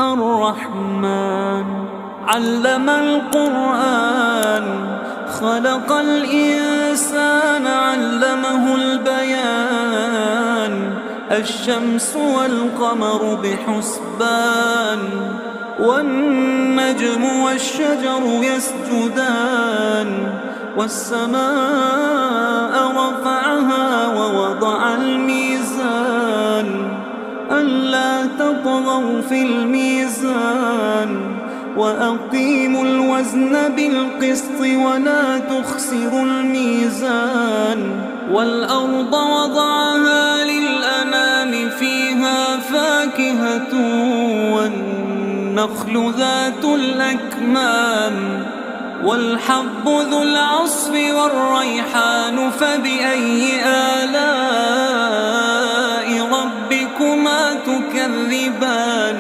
الرحمن علم القرآن خلق الإنسان علمه البيان الشمس والقمر بحسبان والنجم والشجر يسجدان والسماء رفعها ووضع الميزان ألا تطغوا في الميزان وأقيموا الوزن بالقسط ولا تخسروا الميزان والأرض وضعها للأنام فيها فاكهة والنخل ذات الأكمام والحب ذو العصف والريحان فبأي آلاء ربكما تكذبان